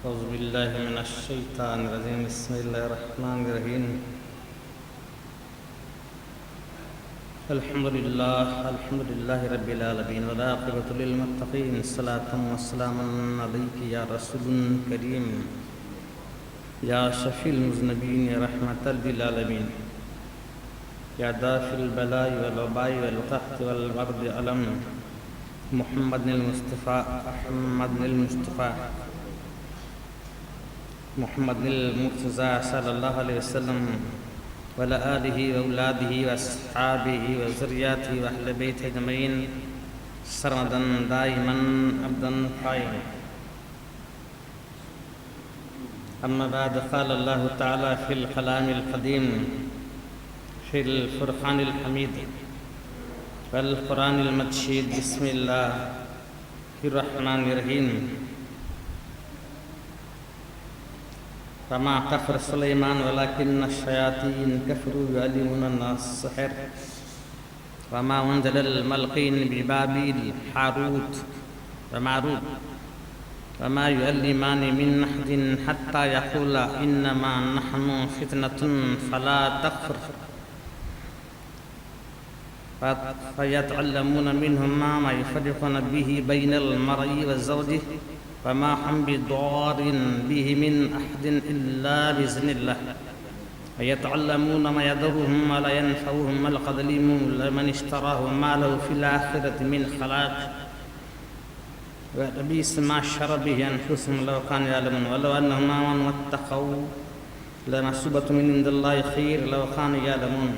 أعوذ بالله من الشيطان الرجيم بسم الله الرحمن الرحيم الحمد لله رب العالمين والعاقبة للمتقين صلاة وسلام عليك يا رسول كريم يا شفيع المذنبين رحمة للعالمين يا دافع البلاء والوباء والقحط والبرد ألم محمد المصطفى أحمد المصطفى محمد المرتضى صلى الله عليه وسلم وعلى آله وأولاده وأصحابه وذرياته وأهل بيته أجمعين سرمدا دائما أبدا قائما. أما بعد قال الله تعالى في الكلام القديم في الفرقان الحميد والقرآن المجيد بسم الله الرحمن الرحيم وما كفر سليمان ولكن الشياطين كفروا يعلمون الناس السحر وما أنزل الملقين ببابل هاروت وماروت وما يعلمان من أحد حتى يقولا إنما نحن فتنة فلا تكفر فيتعلمون منهما ما يفرقون به بين المرء وزوجه وما هم بضار به من أحد إلا بإذن الله ويتعلمون ما يضرهم ولا ينفعهم ولقد علموا لمن اشتراه ما له في الآخرة من خلاق ولبئس ما شروا به أنفسهم لو كانوا يعلمون ولو أنهم آمنوا واتقوا لمثوبة من عند الله خير لو كانوا يعلمون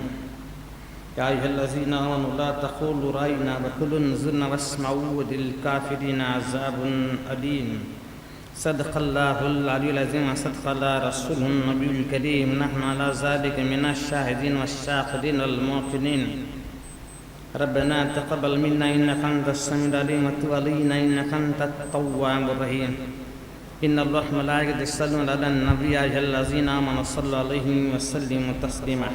يا أيها الذين آمنوا لا تقولوا رأينا وقولوا انظرنا واسمعوا وللكافرين عذاب أليم. صدق الله العلي العظيم وصدق الله رسوله النبي الكريم. نحن على ذلك من الشاهدين والشاكرين والموقنين. ربنا تقبل منا إنك أنت السميع العليم وتب علينا إنك أنت التواب الرحيم. إن الله وملائكته يصلون على النبي يا أيها الذين آمنوا صلوا عليه وسلموا تسليما.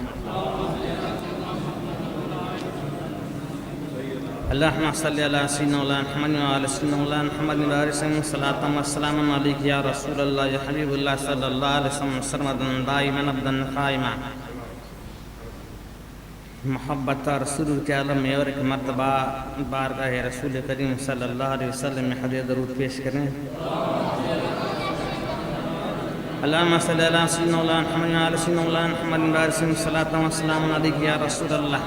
اللهم صل على سيدنا مولانا محمد وعلى سيدنا مولانا محمد وعلى سيدنا صلاة وسلام عليك يا رسول الله يا حبيب الله صلى الله عليه وسلم سرمدا دائما ابدا قائما. محبت رسول کے عالم میں اور ایک مرتبہ بارگاہ رسول کریم صلی اللہ علیہ وسلم میں حدیث درود پیش کریں. اللهم صل على سيدنا مولانا محمد وعلى سيدنا مولانا محمد وعلى سيدنا صلاة وسلام عليك يا رسول الله.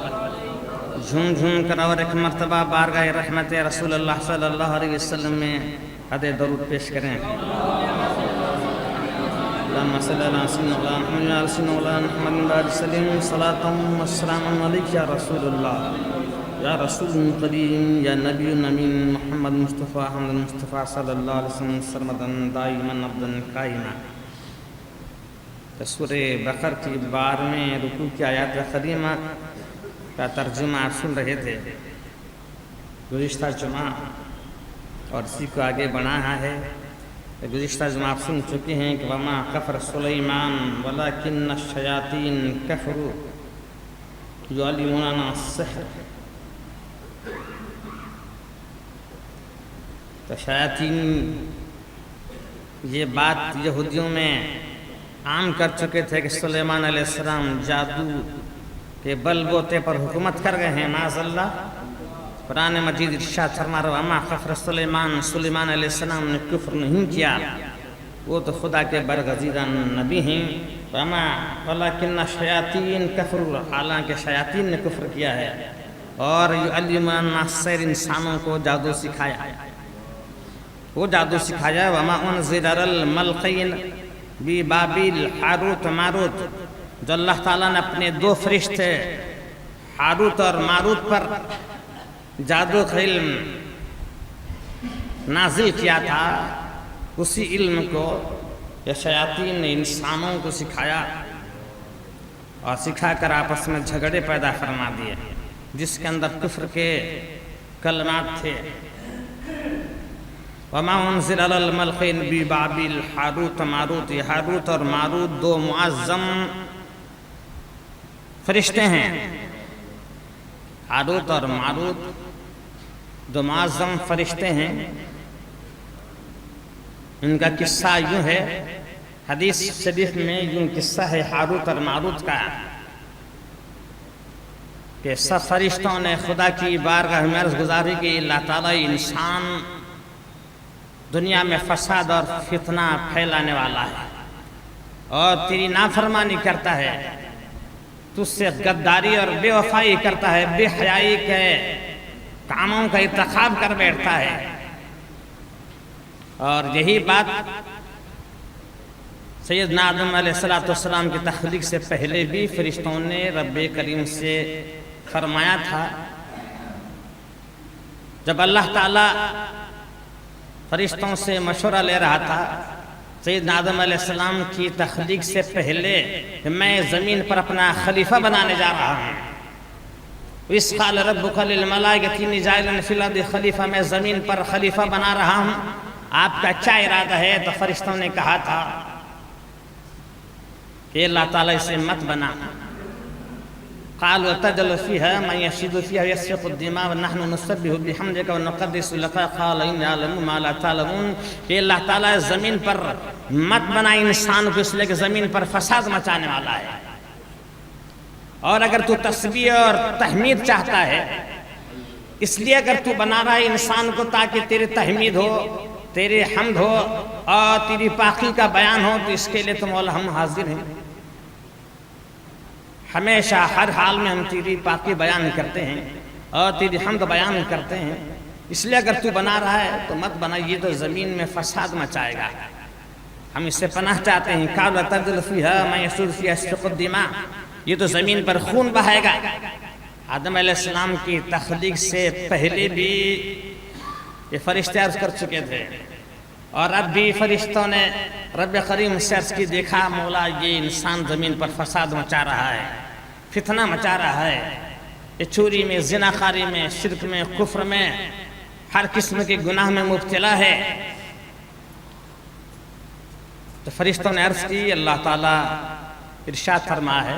جھوم جھوم کر اور ایک مرتبہ بارگاہ رحمت رسول اللہ صلی اللہ علیہ وسلم میں حدیث درود پیش کریں. اللهم صل على سيدنا مولانا محمد وعلى سيدنا مولانا محمد وعلى سلم صلاة والسلام عليك يا رسول الله يا رسول كريم يا نبي امين محمد مصطفى احمد المصطفى صلی اللہ علیہ وسلم سرمدا دائما ابدا قائما. سورہ بقرہ کی 12ویں رکوع کی آیات کریمہ کا ترجمہ آپ سن رہے تھے گزشتہ جمعہ اور اسی کو آگے بڑھانا ہے. گزشتہ جمعہ آپ سن چکے ہیں کہ وما کفر سلیمان ولکن الشیاطین کفروا یعلمون الناس السحر. تو شیاطین یہ بات یہودیوں میں عام کر چکے تھے کہ سلیمان علیہ السلام جادو کہ بل بوتے پر حکومت کر گئے ہیں. معاذ اللہ. قرآن مجید ارشاد فرما رہا وما کفر سلیمان علیہ السلام نے کفر نہیں کیا, وہ تو خدا کے برگزیدہ نبی ہیں. وما ولکن الشیاطین کفروا, حالانکہ شیاطین نے کفر کیا ہے. اور یعلمون الناس السحر, انسانوں کو جادو سکھایا. وہ جادو سکھایا. وما انزل الملقین ببابل ہاروت ماروت, جو اللہ تعالیٰ نے اپنے 2 فرشتے ہاروت اور ماروت پر جادو کا علم نازل کیا تھا, اسی علم کو یہ شیاطین نے انسانوں کو سکھایا اور سکھا کر آپس میں جھگڑے پیدا فرما دیے جس کے اندر کفر کے کلمات تھے. وما انزل علی الملقین ببابل ہاروت ماروت. یہ ہاروت اور ماروت 2 معظم فرشتے ہیں. ہاروت اور ماروت 2 معظم فرشتے ہیں. ان کا قصہ یوں ہے، حدیث شریف میں یوں قصہ ہے ہاروت اور ماروت کا، کہ سب فرشتوں نے خدا کی بارگاہ میں عرض گزاری کی اللہ تعالیٰ انسان دنیا میں فساد اور فتنہ پھیلانے والا ہے اور تیری نافرمانی کرتا ہے، تجھ سے غداری اور بے وفائی کرتا ہے، بے حیائی کے کاموں کا ارتکاب کر بیٹھتا ہے۔ اور یہی بات سیدنا آدم علیہ السلام کی تخلیق سے پہلے بھی فرشتوں نے رب کریم سے فرمایا تھا۔ جب اللہ تعالیٰ فرشتوں سے مشورہ لے رہا تھا سیدنا آدم علیہ السلام کی تخلیق سے پہلے کہ میں زمین پر اپنا خلیفہ بنانے جا رہا ہوں، وَإِذْ قَالَ رَبُّكَ لِلْمَلَائِكَةِ إِنِّي جَاعِلٌ فِي الْأَرْضِ خلیفہ، میں زمین پر خلیفہ بنا رہا ہوں، آپ کا کیا ارادہ ہے؟ تو فرشتوں نے کہا تھا کہ اللہ تعالیٰ اسے مت بنا۔ قالوا تجعل فيها من يفسد فيها ويسفك الدماء ونحن نسبح بحمدك ونقدس لك قال إني أعلم ما لا تعلمون، کہ اللہ تعالیٰ زمین پر مت بنا انسان کو اس لیے کہ زمین پر فساد مچانے والا ہے، اور اگر تو تسبیح اور تحمید چاہتا ہے، اس لیے اگر تو بنا رہا ہے انسان کو تاکہ تیری تحمید ہو، تیری حمد ہو اور تیری پاکی کا بیان ہو، تو اس کے لیے تو مولا ہم حاضر ہیں، ہمیشہ ہر حال میں ہم تیری پاکی بیان کرتے ہیں اور تیری حمد بیان کرتے ہیں، اس لیے اگر تو بنا رہا ہے تو مت بنا، یہ تو زمین میں فساد مچائے گا، ہم اس سے پناہ چاہتے ہیں۔ قالوا تجعل فيها من يفسد فيها ويسفك الدماء، یہ تو زمین پر خون بہائے گا۔ آدم علیہ السلام کی تخلیق سے پہلے بھی یہ فرشتے عرض کر چکے تھے، اور اب بھی فرشتوں نے رب کریم سے عرض کی، دیکھا مولا یہ انسان زمین پر فساد مچا رہا ہے، فتنہ مچا رہا ہے، یہ چوری میں، زناخاری میں، شرک میں، کفر میں، ہر قسم کے گناہ میں مبتلا ہے۔ تو فرشتوں نے عرض کی، اللہ تعالیٰ ارشاد فرما ہے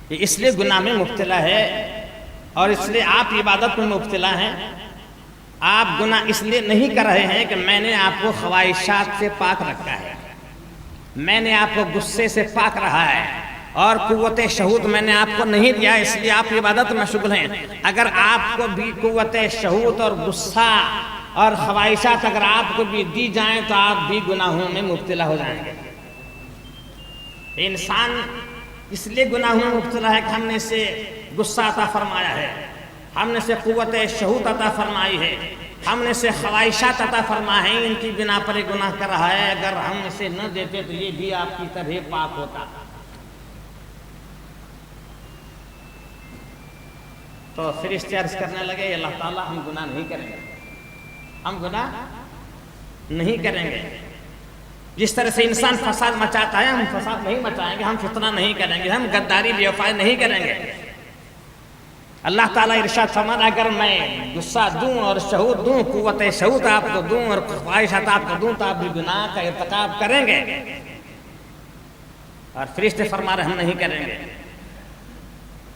کہ اس لیے گناہ میں مبتلا ہے اور اس لیے آپ عبادت میں مبتلا ہیں، آپ گناہ اس لیے نہیں کر رہے ہیں کہ میں نے آپ کو خواہشات سے پاک رکھا ہے، میں نے آپ کو غصے سے پاک رہا ہے، اور قوت شہود میں نے آپ کو نہیں دیا، اس لیے آپ عبادت میں مشغول ہیں۔ اگر آپ کو بھی قوت شہود اور غصہ اور خواہشات اگر آپ کو بھی دی جائیں تو آپ بھی گناہوں میں مبتلا ہو جائیں گے۔ انسان اس لیے گناہوں میں مبتلا ہے کہ ہم نے اسے غصہ عطا فرمایا ہے، ہم نے اسے قوت شہود عطا فرمائی ہے، ہم نے اسے خواہشات عطا فرمائے ہیں، ان کی بنا پر گناہ کر رہا ہے۔ اگر ہم اسے نہ دیتے تو یہ بھی آپ کی طرح پاک ہوتا۔ تو فرشتے عرض کرنے لگے، اللہ تعالیٰ ہم گناہ نہیں کریں گے، ہم گناہ نہیں کریں گے، جس طرح سے انسان فساد مچاتا ہے ہم فساد نہیں مچائیں گے، ہم فتنہ نہیں کریں گے، ہم غداری بے وفائی نہیں کریں گے۔ اللہ تعالیٰ ارشاد فرماتا، اگر میں غصہ دوں اور شہود دوں، قوت شہود آپ کو دوں اور خواہشات آپ کو دوں تو آپ بھی گناہ کا ارتکاب کریں گے۔ اور فرشتے فرما رہے ہم نہیں کریں گے۔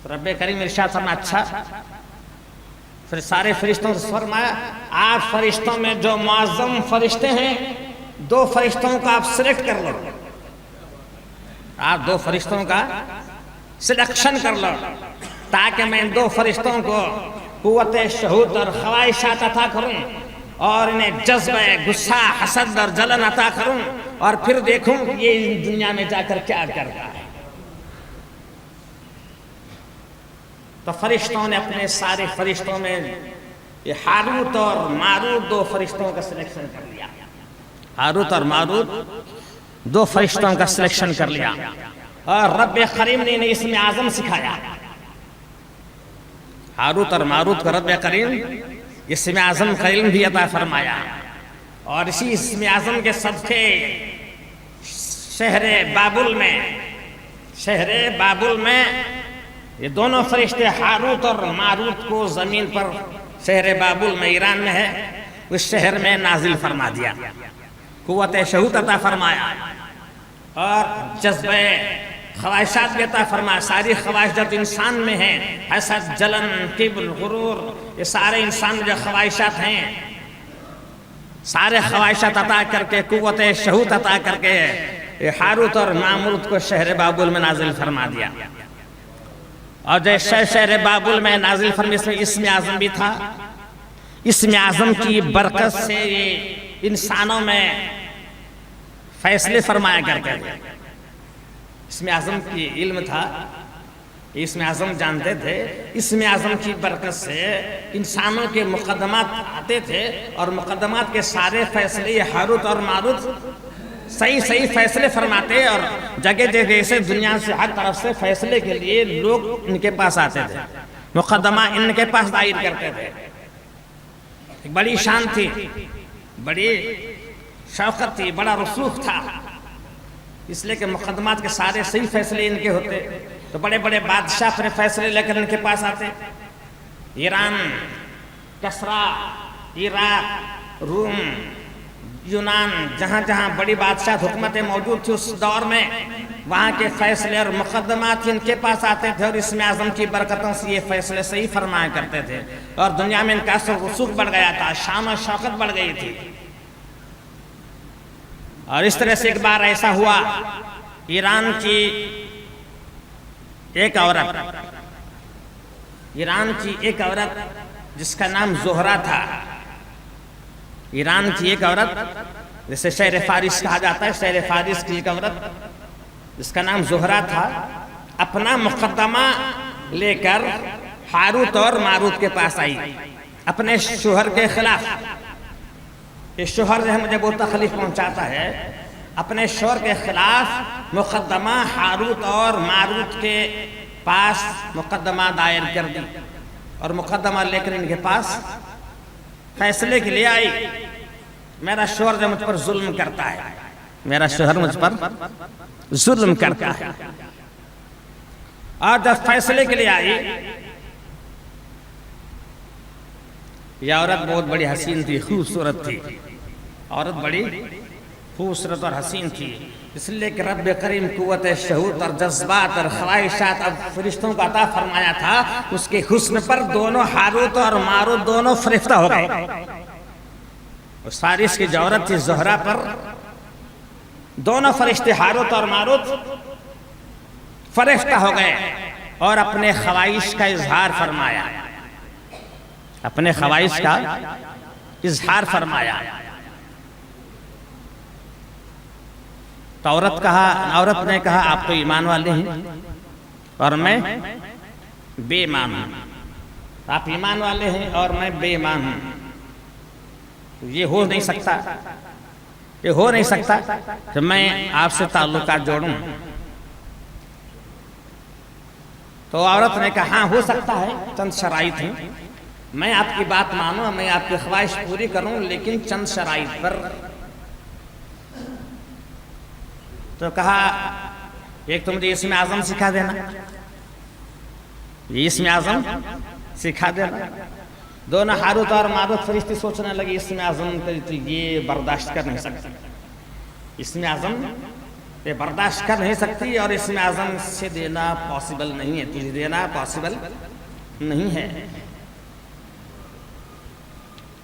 تو رب کریم ارشاد فرمایا، اچھا، پھر سارے فرشتوں سے فرمایا، آپ فرشتوں میں جو معظم فرشتے ہیں 2 فرشتوں کا آپ سلیکٹ کر لو، آپ 2 فرشتوں کا سلیکشن کر لو، تاکہ میں ان 2 فرشتوں کو قوت شہود اور خواہشات عطا کروں اور انہیں جذبہ غصہ، حسد اور جلن عطا کروں، اور پھر دیکھوں کہ یہ دنیا میں جا کر کیا کرتا ہے۔ تو فرشتوں نے اپنے سارے فرشتوں میں یہ ہاروت اور ماروت 2 فرشتوں کا سلیکشن کر لیا، ہاروت اور ماروت 2 فرشتوں کا سلیکشن کر لیا، اور رب کریم نے انہیں اسم اعظم سکھایا۔ ہاروت اور ماروت کو رب کریم اسم اعظم کا علم بھی عطا فرمایا، اور اسی اسم اعظم کے صدقے شہر بابل میں یہ دونوں فرشتے ہاروت اور ماروت کو زمین پر شہر بابل میں، ایران میں ہے، اس شہر میں نازل فرما دیا، قوت شہود عطا فرمایا اور جذبہ خواہشات بھی عطا فرمایا۔ ساری خواہشات انسان میں ہیں، حسد، جلن، کبر، غرور، یہ سارے انسان میں جو خواہشات ہیں سارے خواہشات عطا کر کے، قوت شہوت عطا کر کے ہاروت اور ماروت کو شہر بابل میں نازل فرما دیا. اور جیسے شہر بابل میں نازل فرمی، اس میں اسم اعظم بھی تھا. اسم اعظم کی برکت سے یہ انسانوں میں فیصلے فرمایا کرتے تھے. اسم اعظم کی علم تھا، اسم اعظم جانتے تھے. اسم اعظم کی برکت سے انسانوں کے مقدمات آتے تھے، اور مقدمات کے سارے فیصلے یہ ہاروت اور ماروت صحیح فیصلے فرماتے، اور جگہ جگہ سے دنیا سے ہر طرف سے فیصلے کے لیے لوگ ان کے پاس آتے تھے، مقدمہ ان کے پاس دائر کرتے تھے. ایک بڑی شان تھی، بڑی شوقت تھی، بڑا رسوخ تھا، اس لیے کہ مقدمات کے سارے صحیح فیصلے ان کے ہوتے. تو بڑے بڑے بادشاہ اپنے فیصلے لے کر ان کے پاس آتے. ایران، کسرا، عراق، روم، یونان، جہاں جہاں بڑی بادشاہ حکومتیں موجود تھی اس دور میں، وہاں کے فیصلے اور مقدمات ان کے پاس آتے تھے، اور اسم اعظم کی برکتوں سے یہ فیصلے صحیح فرمایا کرتے تھے. اور دنیا میں ان کا رسوخ بڑھ گیا تھا، شان و شوکت بڑھ گئی تھی. اور اس طرح سے ایک بار ایسا ہوا، ایران کی ایک عورت جس کا نام زہرہ تھا، ایران کی ایک عورت جسے شہر فارس کہا جاتا ہے، شہر فارس کی ایک عورت جس کا نام زہرہ تھا، اپنا مقدمہ لے کر ہاروت اور ماروت کے پاس آئی اپنے شوہر کے خلاف. یہ شوہر جو ہے مجھے بہت تکلیف پہنچاتا ہے. اپنے شوہر کے خلاف مقدمہ ہاروت اور ماروت کے پاس مقدمہ دائر کر دی، اور مقدمہ لے کر ان کے پاس فیصلے کے لیے آئی. میرا شوہر جو مجھ پر ظلم کرتا ہے، میرا شوہر مجھ پر ظلم کرتا ہے. اور جب فیصلے کے لیے آئی، یہ عورت بہت بڑی حسین تھی، خوبصورت تھی. عورت بڑی خوبصورت اور حسین تھی، اس لیے کہ رب کریم قوت شہوت اور جذبات اور خواہشات اب فرشتوں کو عطا فرمایا تھا. اس کے حسن پر دونوں ہاروت اور ماروت دونوں فرشتہ ہو گئے. اس فارس کی جو عورت تھی زہرہ پر دونوں فرشتے ہاروت اور ماروت فرشتہ ہو گئے، اور اپنے خواہش کا اظہار فرمایا. اپنے خواہش کا اظہار فرمایا. تو عورت نے کہا آپ تو ایمان والے ہیں اور میں بے ایمان ہوں. آپ ایمان والے ہیں اور میں بے ایمان ہوں. یہ ہو نہیں سکتا کہ میں آپ سے تعلقات جوڑوں. تو عورت نے کہا ہاں ہو سکتا ہے، چند شرائط ہیں. میں آپ کی بات مانوں، میں آپ کی خواہش پوری کروں، لیکن چند شرائط پر. تو کہا ایک تو مجھے اسم اعظم سکھا دینا، یہ اسم اعظم سکھا دینا. دونوں ہاروت اور ماروت فرشتے سوچنے لگے اسم اعظم یہ برداشت کر نہیں سکتی، اسم اعظم یہ برداشت کر نہیں سکتی، اور اسم اعظم سے دینا پاسبل نہیں ہے، تجھے دینا پاسبل نہیں ہے.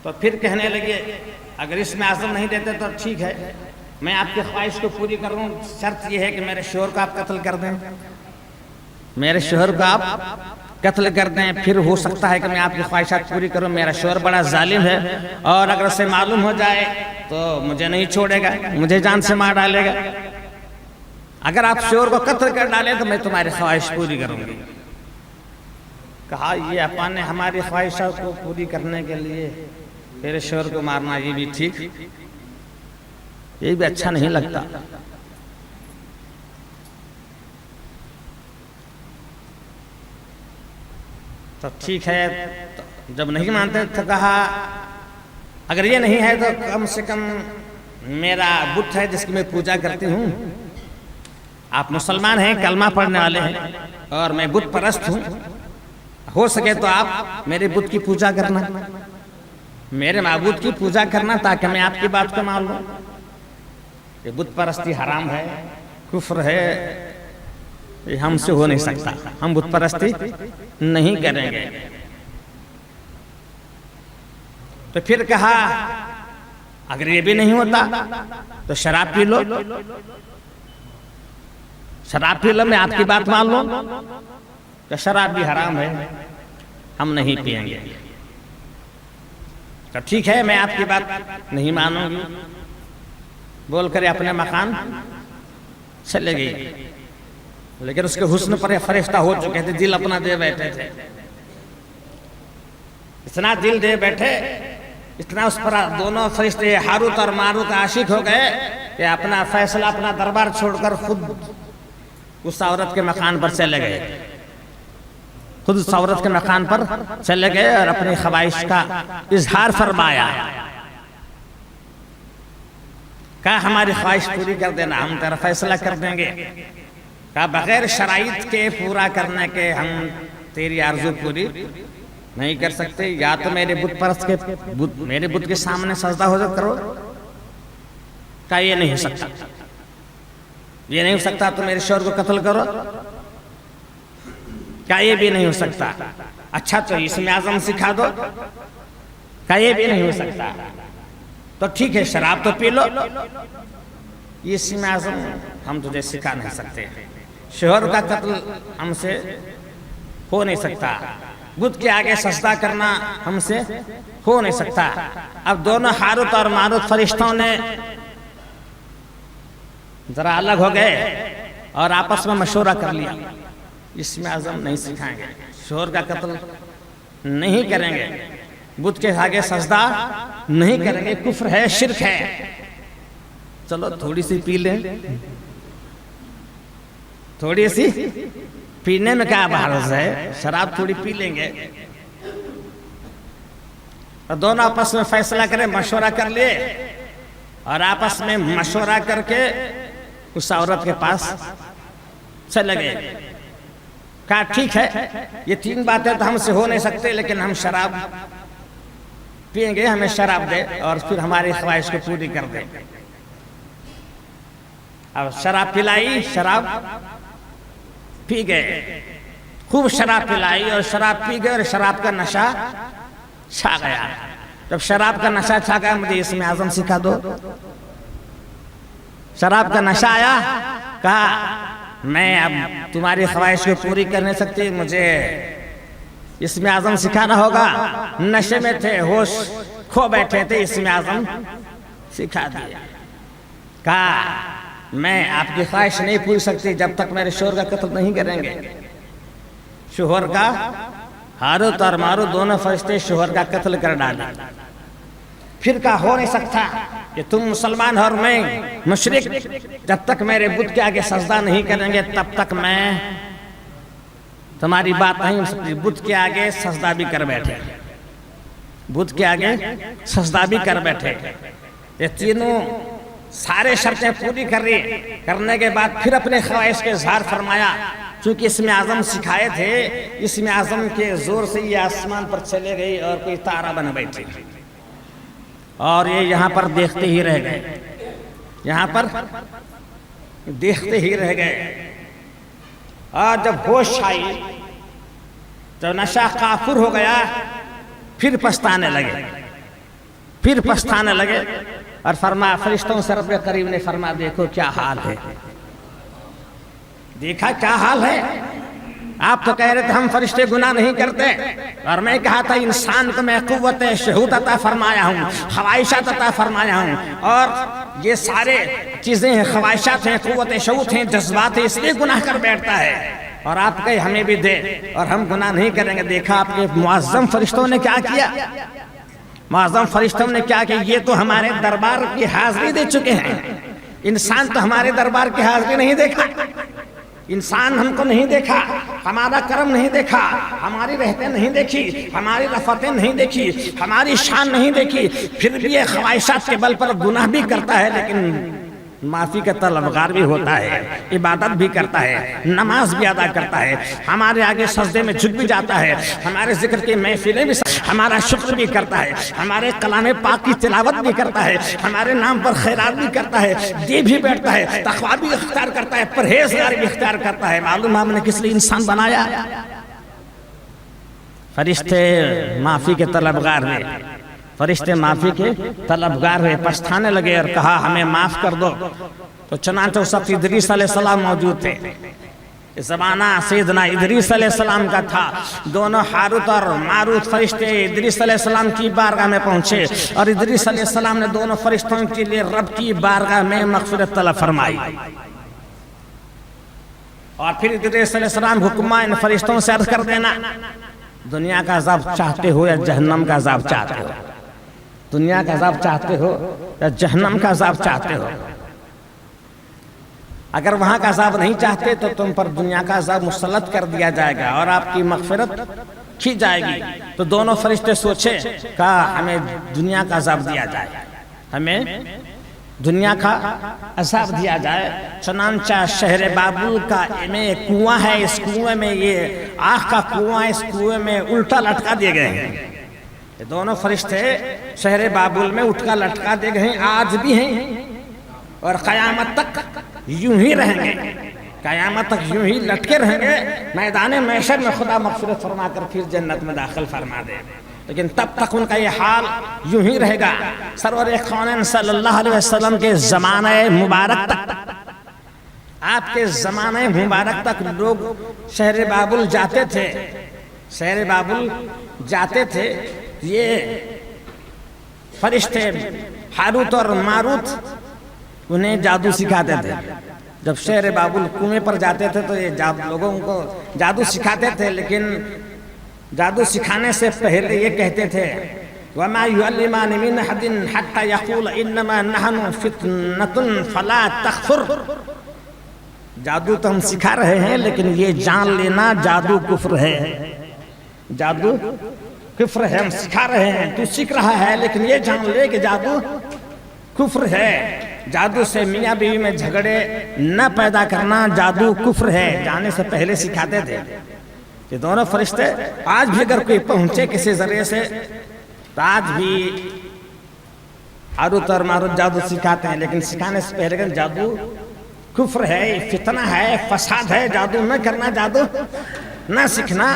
تو پھر کہنے لگے اگر اسم اعظم نہیں دیتے تو ٹھیک ہے، میں آپ کی خواہش کو پوری کروں، شرط یہ ہے کہ میرے شوہر کو آپ قتل کر دیں. میرے شوہر کو آپ قتل کر دیں، پھر ہو سکتا ہے کہ میں آپ کی خواہشات پوری کروں. میرا شوہر بڑا ظالم ہے، اور اگر اسے معلوم ہو جائے تو مجھے نہیں چھوڑے گا، مجھے جان سے مار ڈالے گا. اگر آپ شوہر کو قتل کر ڈالیں تو میں تمہاری خواہش پوری کروں گی. کہا یہ اپا نے ہماری خواہشات کو پوری کرنے کے لیے میرے شوہر کو مارنا، یہ بھی ٹھیک، یہ بھی اچھا نہیں لگتا. تو ٹھیک ہے، جب نہیں مانتے تو کہا اگر یہ نہیں ہے تو کم سے کم میرا بت ہے جس کی میں پوجا کرتی ہوں. آپ مسلمان ہیں، کلمہ پڑھنے والے ہیں، اور میں بت پرست ہوں. ہو سکے تو آپ میرے بت کی پوجا کرنا، میرے معبود کی پوجا کرنا، تاکہ میں آپ کی بات کو مان لوں. یہ بت پرستی حرام ہے، کفر ہے، یہ ہم سے ہو نہیں سکتا، ہم بت پرستی نہیں کریں گے. تو پھر کہا اگر یہ بھی نہیں ہوتا تو شراب پی لو، شراب پی لو، میں آپ کی بات مان لوں کہ شراب بھی حرام ہے، ہم نہیں پئیں گے، تو ٹھیک ہے میں آپ کی بات نہیں مانوں گی بول کر اپنے مکان چلے گئی، لیکن اس کے حسن پر فرشتہ ہو چکے تھے، دل اپنا دے بیٹھے تھے، اتنا دل دے بیٹھے، اتنا اس پر دونوں فرشتے ہاروت اور ماروت عاشق ہو گئے کہ اپنا فیصلہ، اپنا دربار چھوڑ کر خود اس عورت کے مکان پر چلے گئے، خود اس عورت کے مکان پر چلے گئے اور اپنی خواہش کا اظہار فرمایا، کہا ہماری خواہش پوری کر دینا، ہم تیرا فیصلہ کر دیں گے، کہا بغیر شرائط کے پورا کرنے کے ہم تیری آرزو پوری نہیں کر سکتے، یا تو میرے بت پرست کے میرے بت کے سامنے سجدہ ہو کرو، کہا یہ نہیں ہو سکتا، یہ نہیں ہو سکتا تو میرے شوہر کو قتل کرو، کہا یہ بھی نہیں ہو سکتا، اچھا تو اسم اعظم سکھا دو، کہا یہ بھی نہیں ہو سکتا، تو ٹھیک ہے شراب تو پی لو، یہ اسم اعظم ہم تجھے سکھا نہیں سکتے، شوہر کا قتل ہم سے ہو نہیں سکتا، بت کے آگے سجدہ کرنا ہم سے ہو نہیں سکتا۔ اب دونوں ہاروت اور ماروت فرشتوں نے ذرا الگ ہو گئے اور آپس میں مشورہ کر لیا، اسم اعظم نہیں سکھائیں گے، شوہر کا قتل نہیں کریں گے، بت کے آگے سجدہ نہیں کریں گے، کفر ہے، شرک ہے، چلو تھوڑی سی پی لیں، تھوڑی سی پینے میں کیا بحث ہے، شراب تھوڑی پی لیں گے، اور دونوں آپس میں فیصلہ کریں، مشورہ کر لیے، اور آپس میں مشورہ کر کے اس عورت کے پاس چلے گئے، کہا ٹھیک ہے یہ تین باتیں تو ہم سے ہو نہیں سکتے، لیکن ہم شراب پئیں گے، ہمیں شراب دے اور پھر ہماری خواہش کو پوری کر دے۔ اب شراب پلائی، شراب پی گئے، خوب شراب پلائی اور شراب پی گئے، اور شراب کا نشہ چھا گیا۔ جب شراب کا نشہ چھا گیا، مجھے اسم اعظم سکھا دو، شراب کا نشہ آیا، کہا میں اب تمہاری خواہش کو پوری کر نہیں سکتی، مجھے اسم اعظم سکھانا ہوگا، نشے میں تھے، ہوش کھو بیٹھے تھے، اسم اعظم سکھا دیا، کہا میں آپ کی خواہش نہیں پوری سکتی جب تک میرے شوہر کا قتل نہیں کریں گے۔ شوہر کا، ہاروت اور ماروت دونوں فرشتے شوہر کا قتل کر ڈالا، پھر کہا ہو نہیں سکتا کہ تم مسلمان اور میں مشرک، جب تک میرے بت کے آگے سجدہ نہیں کریں گے تب تک میں تمہاری بات نہیں ہو سکتی۔ بت کے آگے سجدہ بھی کر بیٹھے، بت کے آگے سجدہ بھی کر بیٹھے، یہ تینوں سارے شرطیں پوری کرنے کے بعد پھر اپنے خواہش کے اظہار فرمایا، چونکہ اسم اعظم سکھائے تھے، اسم اعظم کے زور سے یہ آسمان پر چلے گئی اور کوئی تارا بن بیٹھی، اور یہ یہاں پر دیکھتے ہی رہ گئے، یہاں پر دیکھتے ہی رہ گئے، اور جب ہوش آئی، جب نشہ کافر ہو گیا، پھر پچھتانے لگے، اور فرمایا فرشتوں سے رب کریم نے فرمایا دیکھو کیا حال ہے، دیکھا کیا حال ہے، آپ تو کہہ رہے تھے ہم فرشتے گناہ نہیں کرتے، اور میں کہا تھا انسان کو میں قوت شہود عطا فرمایا ہوں، خواہشات عطا فرمایا ہوں، اور یہ سارے چیزیں ہیں، خواہشات ہیں، قوت شہود ہیں، جذبات ہیں، اس لیے گناہ کر بیٹھتا ہے، اور آپ کہے ہمیں بھی دے اور ہم گناہ نہیں کریں گے۔ دیکھا آپ کے معظم فرشتوں نے کیا کیا، معظم فرشتوں نے کیا کہ یہ تو ہمارے دربار کی حاضری دے چکے ہیں، انسان تو ہمارے دربار کی حاضری نہیں دیکھا، انسان ہم کو نہیں دیکھا، ہمارا کرم نہیں دیکھا، ہماری رحمتیں نہیں دیکھی، ہماری رفتیں نہیں دیکھی، ہماری شان نہیں دیکھی، پھر بھی یہ خواہشات کے بل پر گناہ بھی کرتا ہے، لیکن معافی کا طلبگار بھی ہوتا ہے، عبادت بھی کرتا ہے، نماز بھی ادا کرتا ہے، ہمارے آگے سجدے میں جھک بھی جاتا ہے، ہمارے ذکر کی محفلیں بھی، ہمارا شکر بھی کرتا ہے، ہمارے کلام پاک کی تلاوت بھی کرتا ہے، ہمارے نام پر خیرات بھی کرتا ہے، دے بھی بیٹھتا ہے، تقویٰ بھی اختیار کرتا ہے، پرہیزگاری بھی اختیار کرتا ہے۔ معلوم ہم نے کس لیے انسان بنایا؟ فرشتے معافی کے طلبگار ہیں، فرشتے معافی کے طلبگار ہوئے، پچھتانے لگے اور کہا ہمیں معاف کر دو۔ تو چنانچہ اس وقت ادریس علیہ السلام موجود تھے، زمانہ سیدنا ادریس علیہ السلام کا تھا۔ دونوں ہاروت اور ماروت فرشتے ادریس علیہ السلام کی بارگاہ میں پہنچے اور ادریس علیہ السلام نے دونوں فرشتوں کے لیے رب کی بارگاہ میں مغفرت طلب فرمائی۔ اور پھر ادریس علیہ السلام حکمہ ان فرشتوں سے عرض کر دینا، دنیا کا عذاب چاہتے ہو یا جہنم کا عذاب چاہتے ہو؟ دنیا کا عذاب چاہتے ہو یا جہنم کا عذاب چاہتے ہو؟ اگر وہاں کا عذاب نہیں چاہتے تو تم پر دنیا کا عذاب مسلط کر دیا جائے گا اور آپ کی مغفرت کی جائے گی۔ تو دونوں فرشتے سوچے، کہا ہمیں دنیا کا عذاب دیا جائے، ہمیں دنیا کا عذاب دیا جائے۔ چنانچہ شہر بابل کا میں کنواں ہے، اس کنویں میں یہ آگ کا کنواں، اس کنویں میں الٹا لٹکا دیے گئے ہیں۔ یہ دونوں فرشتے شہر بابل میں اٹھا لٹکا دیے گئے ہیں، آج بھی ہیں اور قیامت تک یوں ہی رہیں گے، قیامت تک یوں ہی لٹکے رہیں گے۔ میدان محشر میں خدا مغفرت فرما کر پھر جنت میں داخل فرما دے، لیکن تب تک ان کا یہ حال یوں ہی رہے گا۔ سرور کونین صلی اللہ علیہ وسلم کے زمانہ مبارک تک، آپ کے زمانہ مبارک تک لوگ شہر بابل جاتے تھے، شہر بابل جاتے تھے۔ یہ فرشتے ہاروت اور ماروت انہیں جادو سکھاتے تھے۔ جب شہر بابل کنویں پر جاتے تھے تو یہ لوگوں کو جادو سکھاتے تھے، لیکن جادو سکھانے سے پہلے یہ کہتے تھے وَمَا يُعَلِّمَانِ مِنْ أَحَدٍ حَتَّى يَقُولَ إِنَّمَا نَحْنُ فِتْنَةٌ فَلَا تَكْفُرْ۔ جادو تو ہم سکھا رہے ہیں، لیکن یہ جان لینا جادو کفر ہے، جادو کفر ہے۔ ہم سکھا رہے ہیں، تو سیکھ رہا ہے، لیکن یہ جان لے کہ جادو کفر ہے۔ جادو سے میاں بیوی میں جھگڑے نہ پیدا کرنا جادو کفر ہے، جانے سے پہلے سکھاتے تھے۔ یہ دونوں فرشتے آج بھی اگر کوئی پہنچے کسی ذریعے سے تو آج بھی ہاروت اور ماروت جادو سکھاتے ہیں، لیکن سکھانے سے پہلے کہ جادو کفر ہے، فتنہ ہے، فساد ہے، جادو نہ کرنا، جادو نہ سیکھنا۔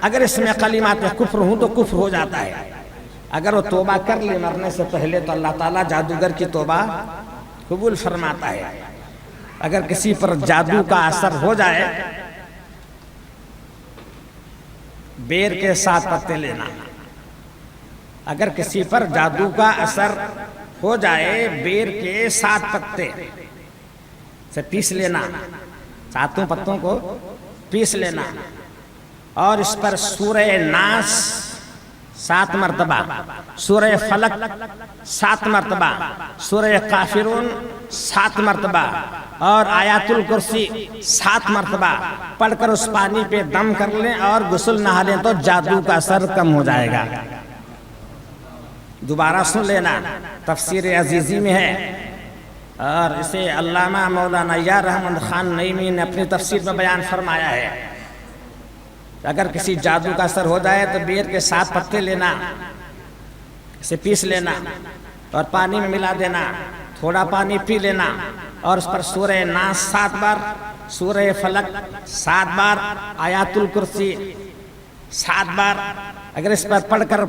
اگر اس میں کلمات کفر ہوں تو کفر ہو جاتا ہے۔ اگر وہ توبہ کر لی مرنے سے پہلے تو اللہ تعالیٰ جادوگر کی توبہ قبول فرماتا ہے۔ اگر کسی پر جادو کا اثر ہو جائے، بیر کے 7 پتے لینا۔ اگر کسی پر جادو کا اثر ہو جائے، بیر کے 7 پتے سے پیس لینا، 7 پتوں کو پیس لینا، اور اس پر سورہ ناس 7 مرتبہ، سورہ فلق 7 مرتبہ، سورہ کافرون 7 مرتبہ اور آیات الکرسی 7 مرتبہ پڑھ کر اس پانی پہ دم کر لیں اور غسل نہا لیں تو جادو کا اثر کم ہو جائے گا۔ دوبارہ سن لینا، تفسیر عزیزی میں ہے، اور اسے علامہ مولانا یار احمد خان نعیمی نے اپنی تفسیر میں بیان فرمایا ہے۔ اگر کسی جادو کا اثر ہو جائے تو بیر کے 7 پتے لینا، اسے پیس لینا اور پانی میں ملا دینا، تھوڑا پانی پی لینا، اور اس پر سورہ ناس 7 بار، سورہ فلق 7 بار، آیات الکرسی 7 بار، اگر اس پر پڑھ کر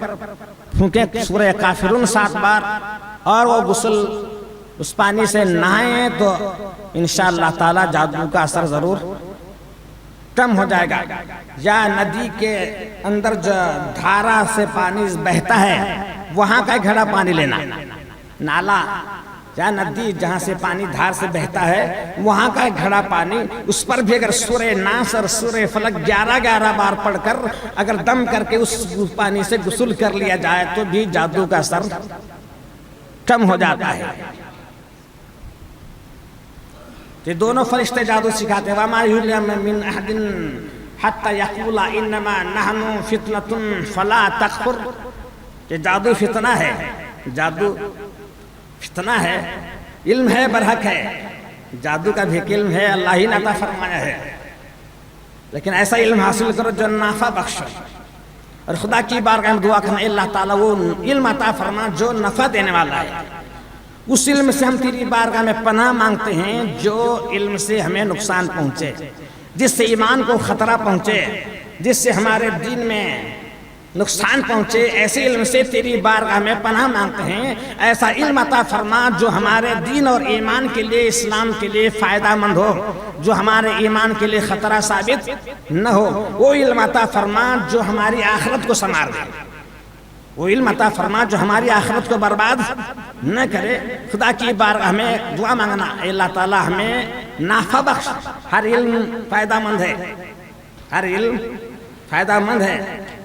پھونکے سورہ کافرون 7 بار اور وہ غسل اس پانی سے نہائیں تو انشاءاللہ تعالی جادو کا اثر ضرور کم ہو جائے گا۔ یا ندی کے اندر جو دھارا سے پانی بہتا ہے وہاں کا گھڑا پانی لینا، نالا یا ندی جہاں سے پانی دھار سے بہتا ہے وہاں کا گھڑا پانی، اس پر بھی اگر سورہ ناس اور سورہ فلق 11 بار پڑھ کر اگر دم کر کے اس پانی سے غسل کر لیا جائے تو بھی جادو کا اثر کم ہو جاتا ہے۔ یہ دونوں فرشتے جادو سکھاتے ہیں۔ وَمَا يُعْلِمُ مِنْ أَحَدٍ حَتَّى يَقُولَ إِنَّمَا نَحْنُ فِتْنَةٌ فَلَا تَكْفُرْ۔ یہ جادو فتنہ ہے، جادو فتنہ ہے، علم ہے، برحق ہے، جادو کا بھی علم ہے، اللہ ہی نے عطا فرمایا ہے، لیکن ایسا علم حاصل کرو جو نافع بخش اور خدا کی بارگاہ میں دعا کرنا اللہ تعالیٰ وہ علم عطا فرما جو نفع دینے والا ہے۔ اس علم سے ہم تیری بارگاہ میں پناہ مانگتے ہیں جو علم سے ہمیں نقصان پہنچے، جس سے ایمان کو خطرہ پہنچے، جس سے ہمارے دین میں نقصان پہنچے، ایسے علم سے تیری بارگاہ میں پناہ مانگتے ہیں، ایسا علم عطا فرما جو ہمارے دین اور ایمان کے لیے، اسلام کے لیے فائدہ مند ہو، جو ہمارے ایمان کے لیے خطرہ ثابت نہ ہو۔ وہ علم عطا فرما جو ہماری آخرت کو سنوار دے، وہ علم عطا فرما جو ہماری آخرت کو برباد نہ کرے۔ خدا کی بارگاہ میں دعا مانگنا، اے اللہ تعالیٰ ہمیں نافع بخش۔ ہر علم فائدہ مند ہے، ہر علم فائدہ مند ہے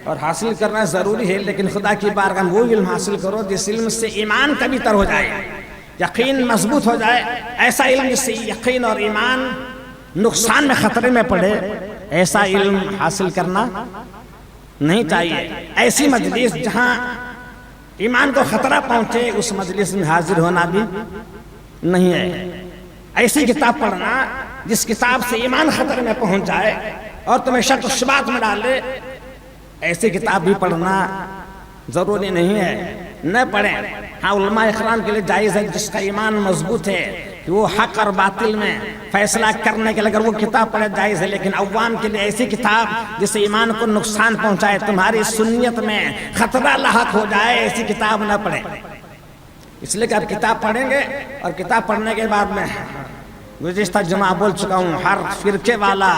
اور حاصل کرنا ضروری ہے، لیکن خدا کی بارگاہ میں وہ علم حاصل کرو جس علم سے ایمان کبھی تر ہو جائے، یقین مضبوط ہو جائے۔ ایسا علم جس سے یقین اور ایمان نقصان میں، خطرے میں پڑے، ایسا علم حاصل کرنا نہیں چاہیے۔ ایسی مجلس جہاں ایمان کو خطرہ پہنچے، اس مجلس میں حاضر ہونا بھی نہیں ہے۔ ایسی کتاب پڑھنا جس کتاب سے ایمان خطرے میں پہنچ جائے اور تمہیں شک و شبہات میں ڈالے، ایسی کتاب بھی پڑھنا ضروری نہیں ہے، نہ پڑھیں۔ ہاں علماء اکرام کے لیے جائز ہے جس کا ایمان مضبوط ہے کہ وہ حق اور باطل میں فیصلہ کرنے کے لیے اگر وہ کتاب پڑھے جائز ہے، لیکن عوام کے لیے ایسی کتاب جس سے ایمان کو نقصان پہنچائے، تمہاری سنیت میں خطرہ لاحق ہو جائے، ایسی کتاب نہ پڑھیں۔ اس لیے کہ آپ کتاب پڑھیں گے اور کتاب پڑھنے کے بعد میں گزشتہ جمعہ بول چکا ہوں، ہر فرقے والا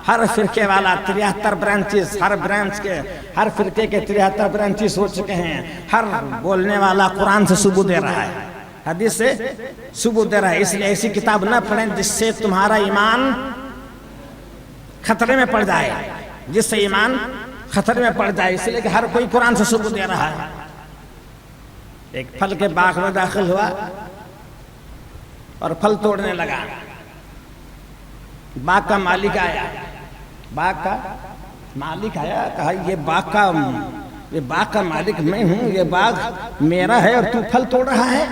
73 برانچز، ہر برانچ کے، ہر فرقے کے 73 برانچز ہو چکے ہیں۔ ہر بولنے والا قرآن سے ثبوت دے رہا ہے، حدیث سے ثبوت دے رہا ہے۔ اس لیے ایسی کتاب نہ پڑھیں جس سے تمہارا ایمان خطرے میں پڑ جائے، جس سے ایمان خطرے میں پڑ جائے۔ اس لیے کہ ہر کوئی قرآن سے ثبوت دے رہا ہے۔ ایک پھل کے باغ میں داخل ہوا اور پھل توڑنے لگا۔ باغ کا مالک آیا، کہا یہ باغ کا مالک میں ہوں، یہ باغ میرا ہے اور تو پھل توڑ رہا ہے۔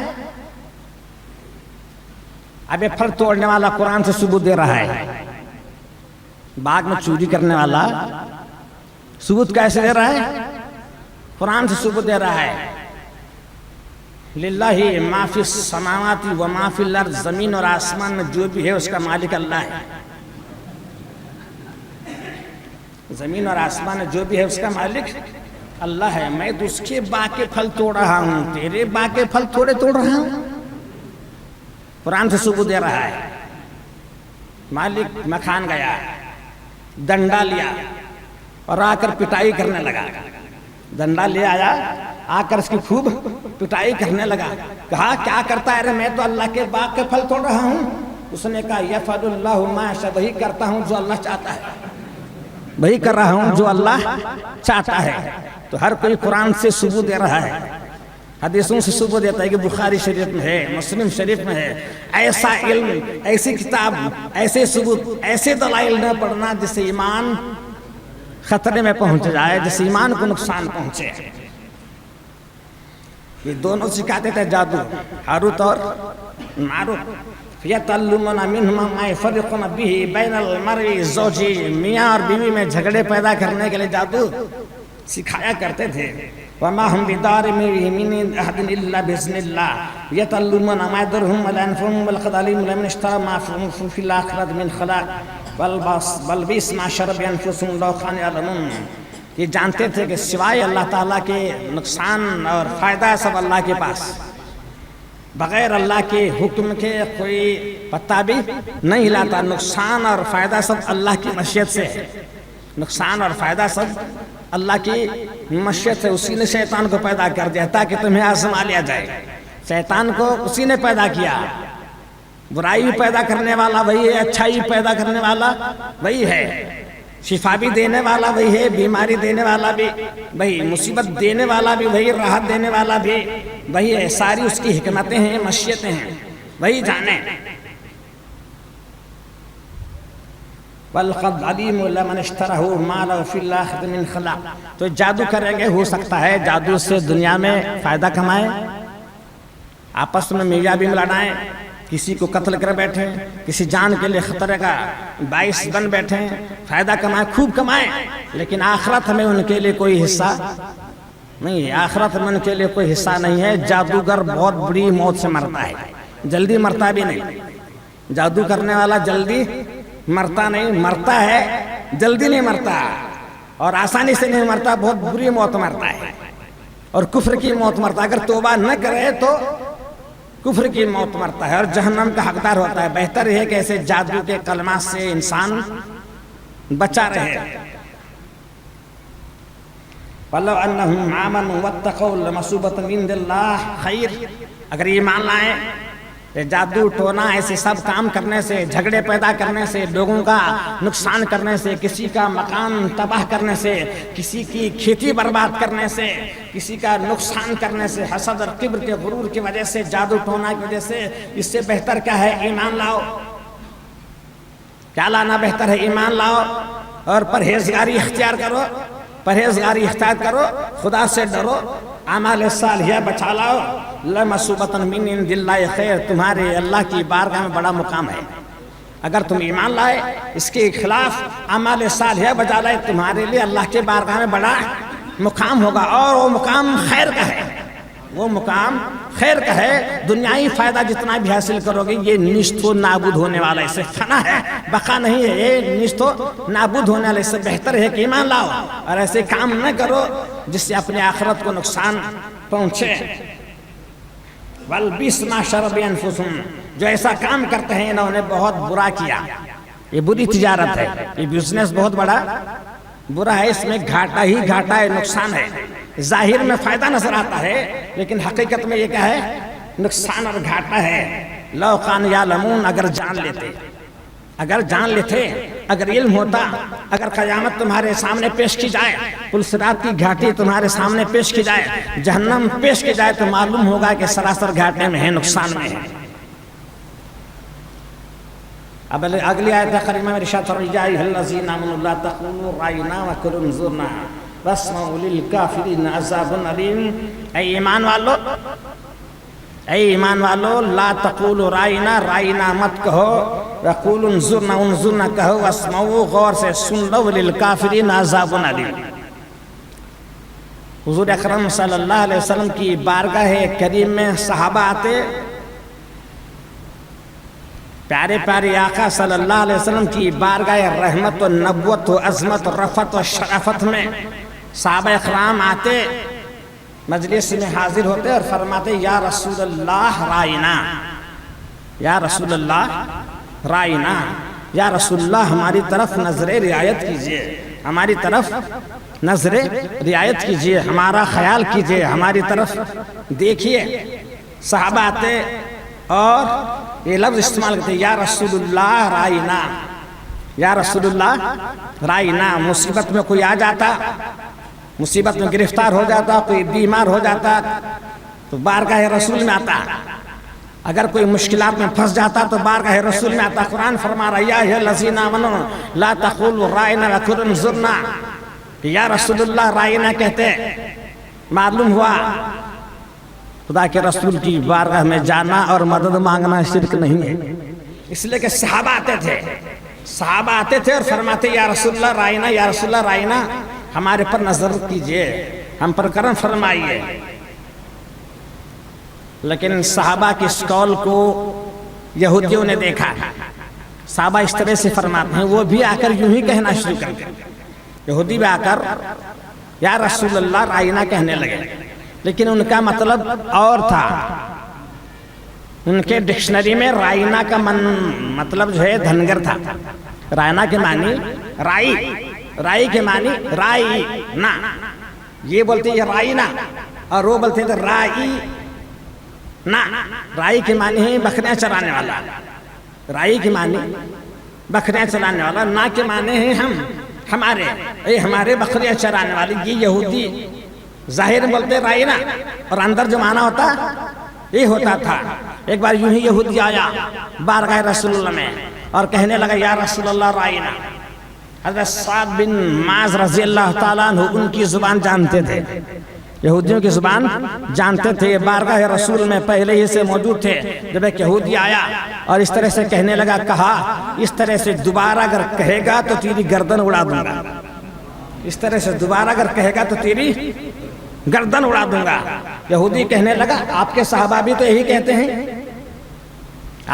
اب یہ پھل توڑنے والا قرآن سے ثبوت دے رہا ہے، باغ میں چوری کرنے والا ثبوت کیسے دے رہا ہے؟ قرآن سے ثبوت دے رہا ہے۔ للہ ما فی السماوات و ما فی الارض، زمین اور آسمان میں جو بھی ہے اس کا مالک اللہ ہے۔ زمین اور آسمان میں جو بھی ہے اس کا مالک اللہ ہے۔ میں تو اس کے باغ کے پھل توڑ رہا ہوں، تیرے باغ کے پھل توڑ رہا ہوں۔ قرآن سے ثبوت دے رہا ہے۔ مالک مکھان گیا، ڈنڈا لیا اور آ کر پٹائی کرنے لگا۔ ڈنڈا لے آیا، آ کر اس کی خوب پٹائی کرنے لگا۔ کہا کیا کرتا ہے؟ ارے میں تو اللہ کے باغ کے پھل توڑ رہا ہوں۔ اس نے کہا یفعل اللہ ما یشاء، وہی کرتا ہوں جو اللہ چاہتا ہے، وہی کر رہا ہوں جو اللہ چاہتا ہے۔ تو ہر کوئی قرآن سے ثبوت دے رہا ہے، حدیثوں سے ثبوت دیتا ہے کہ بخاری شریف میں ہے، مسلم شریف میں ہے۔ ایسا علم، ایسی کتاب، ایسے ثبوت، ایسے دلائل نہ پڑھنا جس سے ایمان خطرے میں پہنچ جائے، جس سے ایمان کو نقصان پہنچے۔ یہ دونوں سکھاتے تھے جادو، ہاروت اور ماروت۔ یتعلمون منہما ما یفرقون بہ بین المرء والزوج، میاں اور بیوی میں جھگڑے پیدا کرنے کے لیے جادو سکھایا کرتے تھے۔ وما هم بضارهم من احد الا باذن الله، یتعلمون ما يضرهم ولا ينفعهم ولقد علموا لمن اشترى ما في الاخرة من خلاق بل بئس ما شروا بانفسهم لو كانوا يعلمون۔ یہ جانتے تھے کہ سوائے اللہ تعالیٰ کے نقصان اور فائدہ سب اللہ کے پاس، بغیر اللہ کے حکم کے کوئی پتہ بھی نہیں ہلاتا۔ نقصان اور فائدہ سب اللہ کی مشیت سے ہے، نقصان اور فائدہ سب اللہ کی مشیت سے۔ اسی نے شیطان کو پیدا کر دیا تاکہ تمہیں آزما لیا جائے۔ شیطان کو اسی نے پیدا کیا، برائی پیدا کرنے والا وہی ہے، اچھائی پیدا کرنے والا وہی ہے، شفا بھی دینے والا وہی ہے، بیماری دینے والا بھی وہی، مصیبت دینے والا بھی وہی، راحت دینے والا بھی وہی ہے۔ ساری اس کی حکمتیں ہیں، مشیتیں ہیں، وہی جانے۔ وَلَقَدْ عَلِمُوا لَمَنِ اشْتَرَهُ مَا لَهُ فِي الْآخِرَةِ مِنْ خَلَاقٍ۔ تو جادو کریں گے، ہو سکتا ہے جادو سے دنیا میں فائدہ کمائیں، آپس میں میاں بھی لڑائیں، کسی کو قتل کر بیٹھیں، کسی جان کے لیے خطرے کا باعث بن بیٹھیں، فائدہ کمائیں، خوب کمائیں، لیکن آخرت میں ان کے لیے کوئی حصہ نہیں ہے۔ آخرت میں ان کے لیے کوئی حصہ نہیں ہے۔ جادوگر بہت بڑی موت سے مرتا ہے، جلدی مرتا بھی نہیں۔ جادو کرنے والا جلدی مرتا نہیں، مرتا ہے جلدی نہیں مرتا۔ اور آسانی سے نہیں مرتا، بہت بری موت مرتا ہے اور کفر کی موت مرتا ہے. اگر توبہ نہ کرے تو کفر کی موت مرتا ہے اور جہنم کا حقدار ہوتا ہے. بہتر ہے کہ ایسے جادو کے کلمات سے انسان بچا رہے. وَلَوْ أَنَّهُمْ آمَنُوا وَاتَّقَوْا لَمَثُوبَةٌ مِّنْ عِندِ اللَّهِ خَيْرٌ. اگر ایمان لائیں کہ جادو ٹونا ایسے سب کام کرنے سے، جھگڑے پیدا کرنے سے، لوگوں کا نقصان کرنے سے، کسی کا مکان تباہ کرنے سے، کسی کی کھیتی برباد کرنے سے، کسی کا نقصان کرنے سے، حسد اور کبر کے غرور کی وجہ سے، جادو ٹونا کی وجہ سے، اس سے بہتر کیا ہے؟ ایمان لاؤ. کیا لانا بہتر ہے؟ ایمان لاؤ اور پرہیزگاری اختیار کرو. پرہیزگاری اختیار کرو، خدا سے ڈرو، اعمال صالحہ بچا لاؤ. لَمَثُوبَةٌ مِّنْ عِندِ اللَّهِ خَيْرٌ. تمہارے اللہ کی بارگاہ میں بڑا مقام ہے. اگر تم ایمان لائے، اس کے خلاف اعمال صالحہ بچا لائے، تمہارے لیے اللہ کے بارگاہ میں بڑا مقام ہوگا اور وہ مقام خیر کا ہے. وہ مقام خیر کا ہے. دنیائی فائدہ جتنا بھی حاصل کرو گے یہ نیست و نابود ہونے والا ہے. اسے فنا ہے، بقا نہیں ہے. یہ نیست و نابود ہونے والا. اس سے بہتر ہے کہ ایمان لاؤ اور ایسے کام نہ کرو جس سے اپنے آخرت کو نقصان پہنچے. وَالْبِئْسَ مَا شَرَوْا بِأَنفُسِهِمْ. جو ایسا کام کرتے ہیں انہوں نے بہت برا کیا. یہ بری تجارت ہے. یہ بزنس بہت بڑا برا ہے. اس میں گھاٹا ہی گھاٹا ہے، نقصان ہے. ظاہر میں فائدہ نظر آتا ہے لیکن حقیقت میں یہ کیا ہے؟ نقصان اور گھاٹا ہے. لَوْ كَانُوا يَعْلَمُونَ. اگر جان لیتے، اگر جان لیتے، اگر علم ہوتا، اگر قیامت تمہارے سامنے پیش کی جائے، پلسرات کی گھاٹی تمہارے سامنے پیش کی جائے، جہنم پیش کی جائے، تو معلوم ہوگا کہ سراسر گھاٹے میں ہے، نقصان میں ہے. اب اگلی آیت کریمہ میں ارشاد فرمایا یا ایھا الذین آمنوا لا تقولوا رأینا وقولوا انظرنا واسمعوا للکافرین عذاب علیم. اے ایمان والو، اے ایمان والو، لا تقولوا رائنا، رائنا مت کہو، وقولوا انظرنا، انظرنا کہو، واسمعوا غور سے سن لو، للکافرین عذاب علیم. حضور اکرم صلی اللہ علیہ وسلم کی بارگاہ کریم میں صحابہ آتے. پیارے پیارے آقا صلی اللہ علیہ وسلم کی بارگاہ رحمت و نبوت و عظمت و رفت و شرافت میں صحابہ اکرام آتے، مجلس میں حاضر ہوتے اور فرماتے یا رسول اللہ رائنا، یا رسول اللہ رائنا، یا رسول اللہ ہماری طرف نظر رعایت کیجئے، ہماری طرف نظر رعایت کیجئے، ہمارا خیال کیجئے، ہماری طرف دیکھیے. صحابہ آتے اور یہ لفظ استعمال کرتے یا رسول اللہ رائنا، یا رسول اللہ رائنا. مصیبت میں کوئی آ جاتا، مصیبت میں گرفتار ہو جاتا، کوئی بیمار ہو جاتا تو بارگاہ رسول میں آتا. اگر کوئی مشکلات میں پھنس جاتا تو بارگاہ رسول میں آتا. قرآن فرما رہا یا ایھا الذین آمنوا لا تقولوا رائنا وقولوا انظرنا. یا رسول اللہ رائنا کہتے، معلوم ہوا خدا کے رسول کی بارگاہ میں جانا اور مدد مانگنا شرک نہیں ہے. اس لیے کہ صحابہ آتے تھے، صحابہ آتے تھے اور فرماتے یا رسول اللہ رائنا، یا رسول اللہ رائنا، ہمارے پر نظر کیجئے، ہم پر کرم فرمائیے. لیکن صحابہ کی اس قول کو یہودیوں نے دیکھا. صحابہ اس طرح سے فرماتے ہیں، وہ بھی آ کر یوں ہی کہنا شروع کر دیا. یہودی بھی آ کر یا رسول اللہ رائنا کہنے لگے، لیکن ان کا مطلب اور تھا. ان کے ڈکشنری میں رائنا کا مطلب جو ہے دھنگر تھا. رائنا کے معنی رائی، رائی کے معنی رائی نا. یہ بولتے ہیں رائنا اور وہ بولتے ہیں رائی نا. رائی کے معنی ہے بکریاں چرانے والا، رائی کے معنی بکریاں چرانے والا، نا کے معنی ہے ہم، ہمارے، اے ہمارے بکریاں چرانے والی. یہ یہودی ظاہر بولتے رائنا اور اندر جو معنی ہوتا یہ ہوتا تھا. ایک بار یوں ہی یہودی آیا بارگاہ رسول اللہ میں اور کہنے لگا یا رسول اللہ رائنا. حضرت سعد بن معاذ رضی اللہ تعالیٰ عنہ ان کی زبان جانتے تھے، یہودیوں کی زبان جانتے تھے. بارگاہ رسول میں پہلے ہی سے موجود تھے. جب ایک یہودی آیا اور اس طرح سے کہنے لگا، کہا اس طرح سے دوبارہ اگر کہے گا تو تیری گردن اڑا دوں گا، اس طرح سے دوبارہ اگر کہے گا تو تیری گردن اڑا دوں گا. یہودی کہنے لگا آپ کے صحابہ بھی تو یہی کہتے ہیں،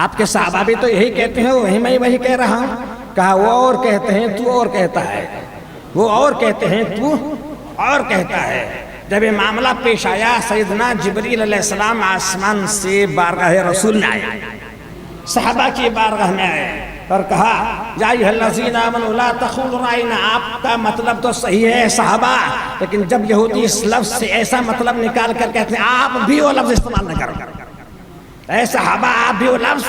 آپ کے صحابہ بھی تو یہی کہتے ہیں، وہی میں وہی کہہ رہا ہوں. کہا وہ اور کہتے ہیں، تو اور کہتا ہے. وہ اور کہتے ہیں تو اور کہتا ہے۔ جب یہ معاملہ پیش آیا سیدنا جبریل علیہ السلام آسمان سے بارگاہ رسول میں آئے، صحابہ کی بارگاہ میں آئے اور کہا یا ایھا الذین آمنوا لا تقولوا رائنا، آپ کا مطلب تو صحیح ہے صحابہ، لیکن جب یہودی اس لفظ سے ایسا مطلب نکال کر کہتے ہیں آپ بھی وہ لفظ استعمال نہ کرو، اے صحابہ آپ بھی وہ لفظ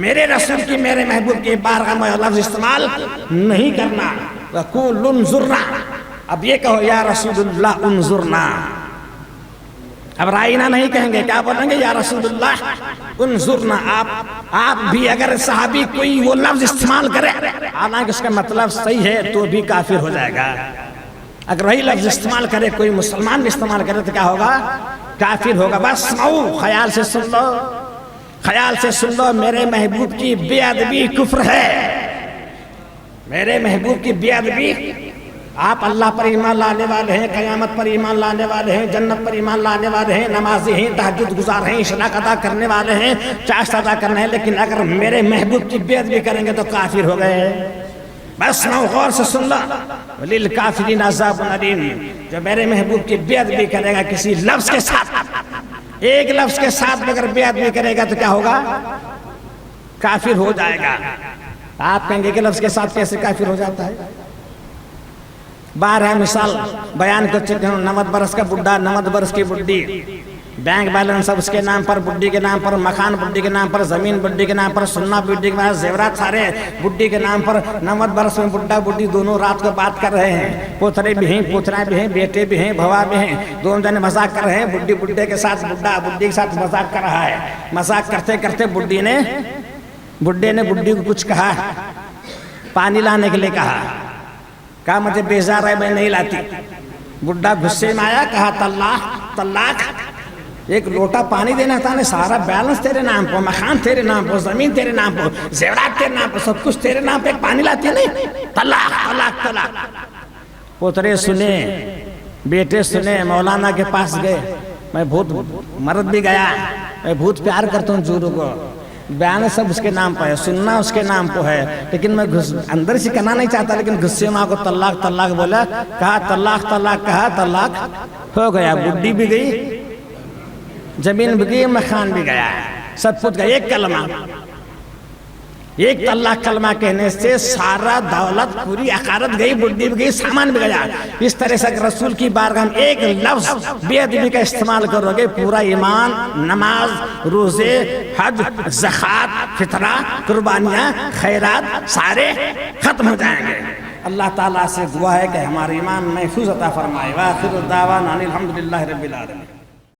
میرے رسول کی میرے محبوب کی بارگاہ میں لفظ استعمال نہیں کرنا، وقولوا انظرنا، اب یہ کہو یا رسول اللہ انظرنا، اب رائنا نہیں کہیں گے، کیا بولیں گے یا رسول اللہ انظرنا، آپ بھی اگر صحابی کوئی وہ لفظ استعمال کرے حالانکہ اس کا مطلب صحیح ہے تو بھی کافر ہو جائے گا، اگر وہی لفظ استعمال کرے کوئی مسلمان بھی استعمال کرے تو کیا ہوگا؟ کافر ہوگا۔ بس سمعو، خیال سے سن لو، خیال سے سن لو، میرے محبوب کی بے ادبی کفر ہے، میرے محبوب کی بے ادبی، آپ اللہ پر ایمان لانے والے ہیں، قیامت پر ایمان لانے والے ہیں، جنت پر ایمان لانے والے ہیں، نمازی ہیں، تہجد گزار ہیں، اشراق ادا کرنے والے ہیں، چاشت ادا کرنے ہیں، لیکن اگر میرے محبوب کی بے ادبی کریں گے تو کافر ہو گئے۔ بس نو غور سے سن لو، للکافرین عذاب علیم، جو میرے محبوب کی بے ادبی کرے گا کسی لفظ کے ساتھ، ایک لفظ کے ساتھ اگر بے ادبی کرے گا تو کیا ہوگا؟ کافر ہو جائے گا۔ آپ کہیں گے کہ لفظ کے ساتھ کیسے کافر ہو جاتا ہے؟ 12 مثال بیان کر چکے ہیں، 90 برس کا بڈھا، 90 برس کی بڈھی، بینک بیلنس سب اس کے نام پر، بڈھی کے نام پر، مکان بڈھی کے نام پر، زمین بڈھی کے نام پر، سننا بڈھی کے نام پر، زیورات سارے بڈھی کے نام پر۔ 90 برس میں بڈھا بڈھی دونوں رات کو بات کر رہے ہیں، پوترے بھی ہیں، پوترائیں بھی ہیں، بیٹے بھی ہیں، بھوا بھی ہیں، دونوں جنے مذاق کر رہے ہیں، بڈھی بڈھے کے ساتھ، بڈھا بڈھی کے ساتھ مذاق کر رہا ہے۔ مذاق کرتے کرتے بڈھے نے بڈھی کو کچھ کہا، پانی لانے کے لیے کہا مجھے بیزار ہے میں نہیں لاتی۔ بڈھا غصے میں آیا، کہا طلاق، ایک لوٹا پانی دینا تھا نے، سارا بیلنس تیرے نام پر، مکان تیرے نام پر، زمین تیرے نام پر، زیورات تیرے نام پر، سب کچھ تیرے نام پہ، ایک پانی لاتی ہے نہیں؟ طلاق۔ پوترے سنے، بیٹے سنے، مولانا کے پاس گئے، میں بہت مرد بھی گیا، میں بہت پیار کرتا ہوں جورو کو، بیان سب اس کے نام پر ہے، سننا اس کے نام پر ہے، لیکن میں اندر سے کہنا نہیں چاہتا، لیکن غصے میں کو طلاق بولا، کہا طلاق ہو گیا، بڈھی بھی گئی، زمین بھی گئی، مکان بھی گیا، سب کچھ گیا، ایک کلمہ، ایک طلاق کلمہ کہنے سے سارا دولت پوری عقارت گئی، بڈھی بھی گئی، سامان بھی گیا۔ اس طرح سے رسول کی بارگاہ میں ایک لفظ بے ادبی کا استعمال کرو گے، پورا ایمان، نماز، روزے، حج، زکوٰۃ، فطرہ، قربانیاں، خیرات سارے ختم ہو جائیں گے۔ اللہ تعالیٰ سے دعا ہے کہ ہمارا ایمان محفوظ عطا فرمائے۔ وآخر دعوانا ان الحمدللہ رب العالمین۔